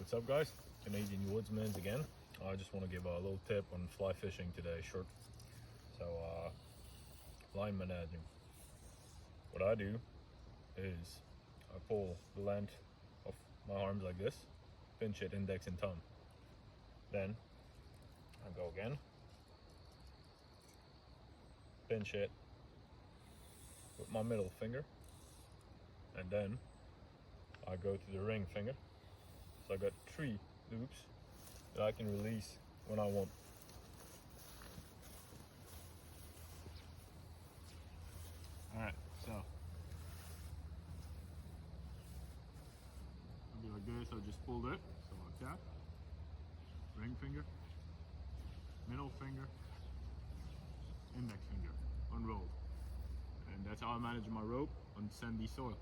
What's up, guys? Canadian Woodsman again. I just want to give a little tip on fly fishing today, short. So, line managing. What I do is I pull the length of my arms like this, pinch it, index and thumb. Then I go again, pinch it with my middle finger, and then I go to the ring finger. So I got 3 loops that I can release when I want. Alright, so I'll be like this, I'll just pull it, so like that. Ring finger, middle finger, index finger, unrolled. And that's how I manage my rope on sandy soil.